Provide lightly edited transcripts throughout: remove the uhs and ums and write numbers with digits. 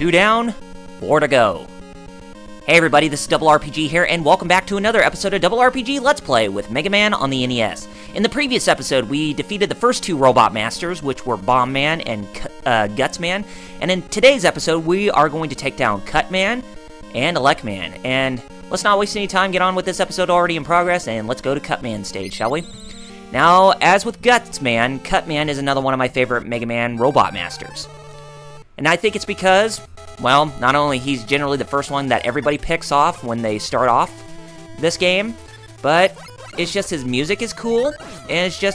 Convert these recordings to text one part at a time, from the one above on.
2 down, 4 to go. Hey everybody, this is RRPG here, and welcome back to another episode of RRPG Let's Play with Mega Man on the NES. In the previous episode, we defeated the first two Robot Masters, which were Bomb Man and Guts Man, and in today's episode, we are going to take down Cut Man and Elect Man. And let's not waste any time, get on with this episode already in progress, and let's go to Cut Man stage, shall we? Now, as with Guts Man, Cut Man is another one of my favorite Mega Man Robot Masters. And I think it's because, well, not only he's generally the first one that everybody picks off when they start off this game, but it's just his music is cool, and he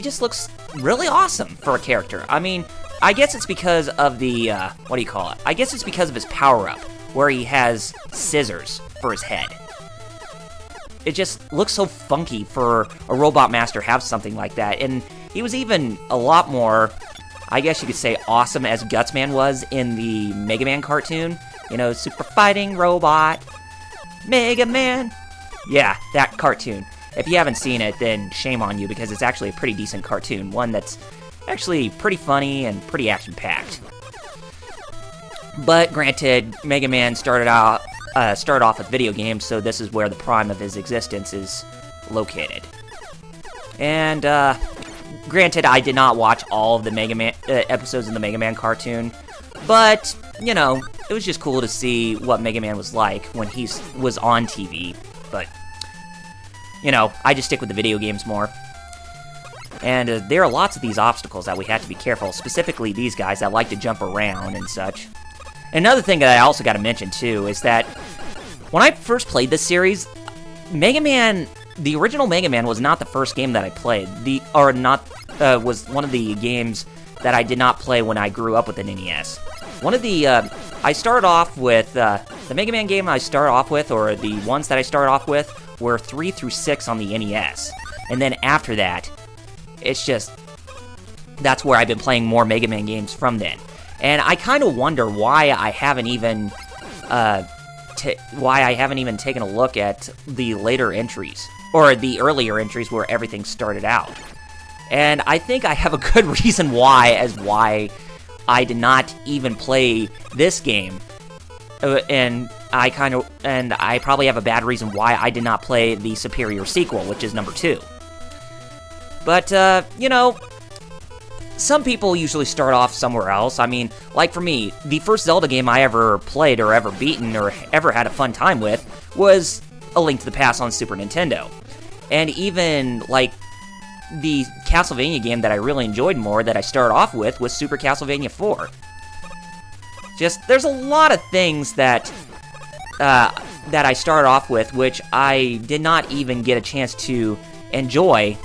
just looks really awesome for a character. I mean, I guess it's because of the, I guess it's because of his power-up, where he has scissors for his head. It just looks so funky for a Robot Master to have something like that, and he was even a lot more, I guess you could say, awesome as Gutsman was in the Mega Man cartoon. You know, Super Fighting Robot, Mega Man. Yeah, that cartoon. If you haven't seen it, then shame on you, because it's actually a pretty decent cartoon. One that's actually pretty funny and pretty action-packed. But granted, Mega Man started off with video games, so this is where the prime of his existence is located. And, granted, I did not watch all of the Mega Man episodes in the Mega Man cartoon, but, you know, it was just cool to see what Mega Man was like when he was on TV. But, you know, I just stick with the video games more. And there are lots of these obstacles that we have to be careful, specifically these guys that like to jump around and such. Another thing that I also got to mention, too, is that when I first played this series, the original Mega Man was not the first game that I played. Was one of the games that I did not play when I grew up with an NES. I started off with, the Mega Man game I started off with, or the ones that I started off with, were 3 through 6 on the NES. And then after that, that's where I've been playing more Mega Man games from then. And I kind of wonder why I haven't even taken a look at the later entries, or the earlier entries where everything started out. And I think I have a good reason why I did not even play this game. And I probably have a bad reason why I did not play the superior sequel, which is number 2. But, you know, some people usually start off somewhere else. I mean, like for me, the first Zelda game I ever played or ever beaten or ever had a fun time with was A Link to the Past on Super Nintendo. And even, like, the Castlevania game that I really enjoyed more that I started off with was Super Castlevania 4. There's a lot of things that I started off with which I did not even get a chance to enjoy,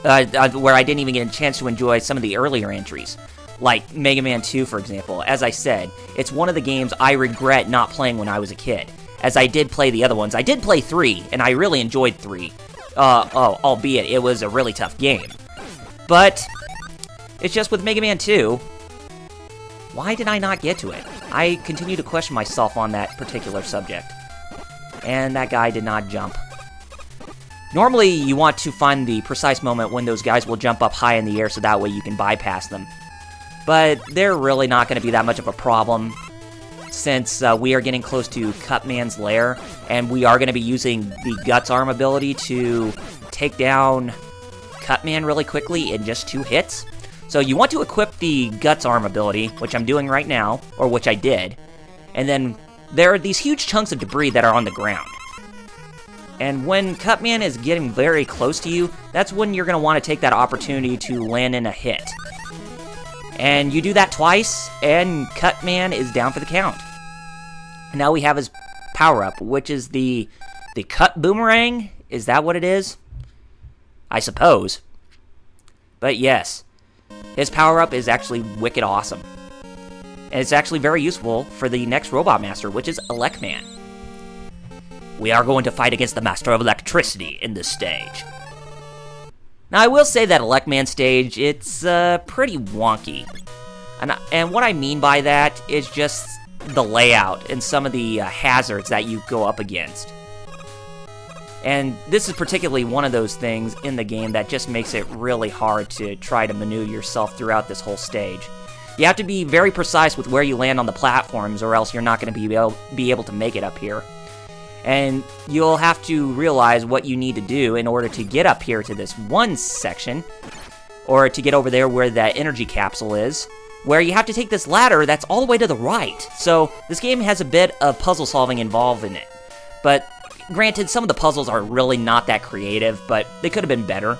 where I didn't even get a chance to enjoy some of the earlier entries. Like Mega Man 2, for example. As I said, it's one of the games I regret not playing when I was a kid, as I did play the other ones. I did play 3, and I really enjoyed 3. Albeit it was a really tough game. But it's just with Mega Man 2, why did I not get to it? I continue to question myself on that particular subject. And that guy did not jump. Normally, you want to find the precise moment when those guys will jump up high in the air so that way you can bypass them. But they're really not going to be that much of a problem, since we are getting close to Cutman's lair, and we are going to be using the Guts Arm ability to take down Cutman really quickly in just 2 hits. So you want to equip the Guts Arm ability, which I'm doing right now, or which I did, and then there are these huge chunks of debris that are on the ground. And when Cutman is getting very close to you, that's when you're going to want to take that opportunity to land in a hit. And you do that twice, and Cutman is down for the count. Now we have his power-up, which is the Cut Boomerang. Is that what it is? I suppose. But yes, his power-up is actually wicked awesome. And it's actually very useful for the next Robot Master, which is Elect Man. We are going to fight against the Master of Electricity in this stage. Now, I will say that Elect Man stage, it's pretty wonky. And what I mean by that is just the layout and some of the hazards that you go up against. And this is particularly one of those things in the game that just makes it really hard to try to maneuver yourself throughout this whole stage. You have to be very precise with where you land on the platforms, or else you're not going to be able to make it up here. And you'll have to realize what you need to do in order to get up here to this one section, or to get over there where that energy capsule is, where you have to take this ladder that's all the way to the right. So this game has a bit of puzzle solving involved in it. But granted, some of the puzzles are really not that creative, but they could have been better.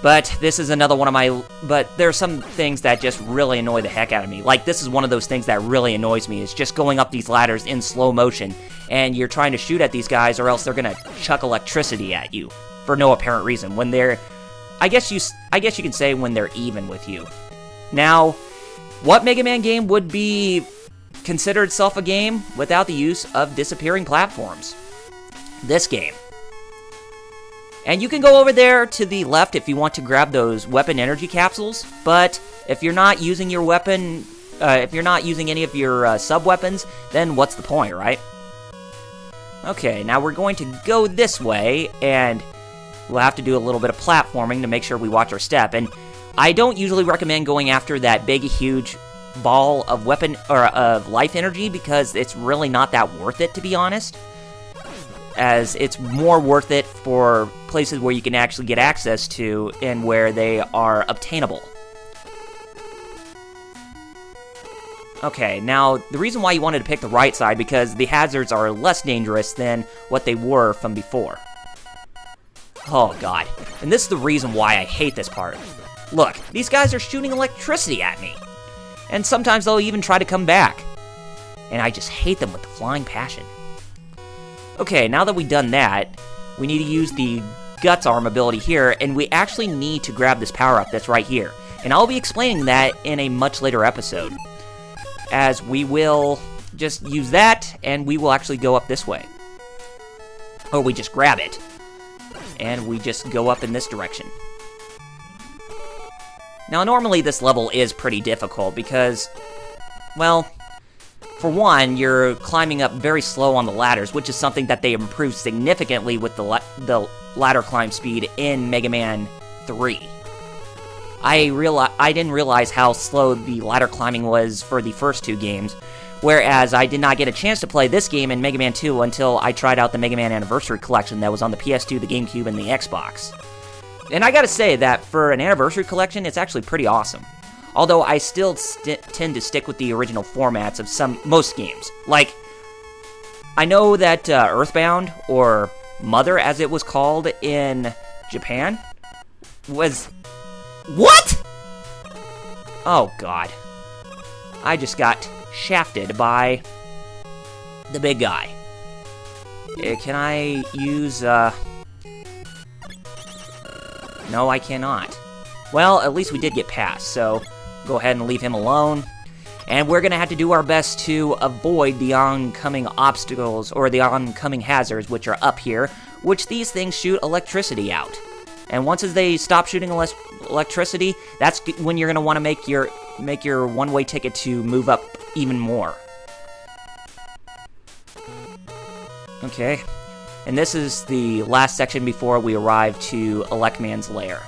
But this is another one of my... But there are some things that just really annoy the heck out of me. Like, this is one of those things that really annoys me. It's just going up these ladders in slow motion, and you're trying to shoot at these guys, or else they're gonna chuck electricity at you for no apparent reason. When they're... I guess you can say when they're even with you. Now, what Mega Man game would be considered itself a game without the use of disappearing platforms? This game. And you can go over there to the left if you want to grab those weapon energy capsules, but if you're not using your weapon, if you're not using any of your sub-weapons, then what's the point, right? Okay, now we're going to go this way, and we'll have to do a little bit of platforming to make sure we watch our step. And I don't usually recommend going after that big, huge ball of weapon, or of life energy, because it's really not that worth it, to be honest. As it's more worth it for places where you can actually get access to and where they are obtainable. Okay, now the reason why you wanted to pick the right side, because the hazards are less dangerous than what they were from before. Oh god, and this is the reason why I hate this part. Look, these guys are shooting electricity at me, and sometimes they'll even try to come back, and I just hate them with the flying passion. Okay, now that we've done that, we need to use the Guts Arm ability here, and we actually need to grab this power-up that's right here. And I'll be explaining that in a much later episode, as we will just use that, and we will actually go up this way. Or we just grab it, and we just go up in this direction. Now, normally this level is pretty difficult because, well, for one, you're climbing up very slow on the ladders, which is something that they improved significantly with the ladder climb speed in Mega Man 3. I didn't realize how slow the ladder climbing was for the first two games, whereas I did not get a chance to play this game in Mega Man 2 until I tried out the Mega Man Anniversary Collection that was on the PS2, the GameCube, and the Xbox. And I gotta say that for an Anniversary Collection, it's actually pretty awesome. Although I still tend to stick with the original formats of most games. Like, I know that Earthbound, or Mother as it was called in Japan, was... What?! Oh god. I just got shafted by the big guy. Can I use, No, I cannot. Well, at least we did get past, so go ahead and leave him alone. And we're gonna have to do our best to avoid the oncoming obstacles, or the oncoming hazards, which are up here, which these things shoot electricity out. And once as they stop shooting electricity, that's when you're gonna want to make your one-way ticket to move up even more. Okay, and this is the last section before we arrive to Electman's lair.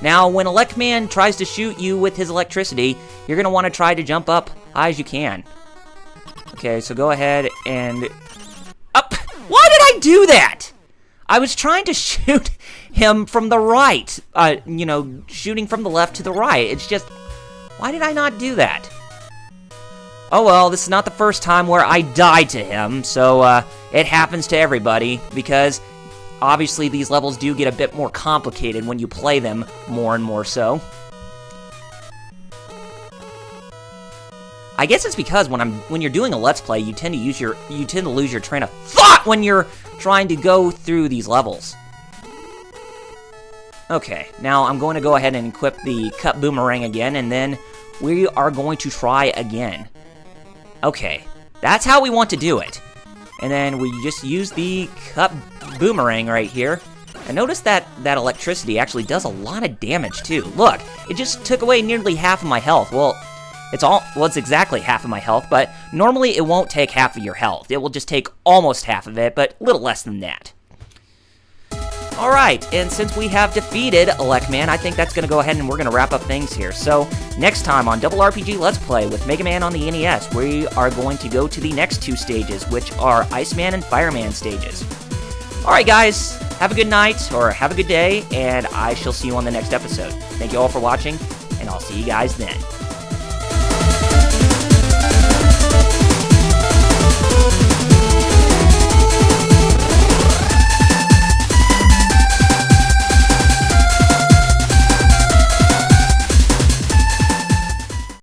Now, when Electman tries to shoot you with his electricity, you're going to want to try to jump up high as you can. Okay, so go ahead and... Up! Why did I do that? I was trying to shoot him from the right. Shooting from the left to the right. It's just... Why did I not do that? Oh well, this is not the first time where I died to him, so it happens to everybody, because... Obviously, these levels do get a bit more complicated when you play them more and more so. I guess it's because when you're doing a Let's Play, you tend to lose your train of thought when you're trying to go through these levels. Okay, now I'm going to go ahead and equip the Cut Boomerang again, and then we are going to try again. Okay, that's how we want to do it. And then we just use the Cut Boomerang right here. And notice that electricity actually does a lot of damage too. Look, it just took away nearly half of my health. Well, it's exactly half of my health, but normally it won't take half of your health. It will just take almost half of it, but a little less than that. Alright, and since we have defeated Elecman, I think that's going to go ahead and we're going to wrap up things here. So, next time on Double RPG Let's Play with Mega Man on the NES, we are going to go to the next 2 stages, which are Iceman and Fireman stages. Alright guys, have a good night, or have a good day, and I shall see you on the next episode. Thank you all for watching, and I'll see you guys then.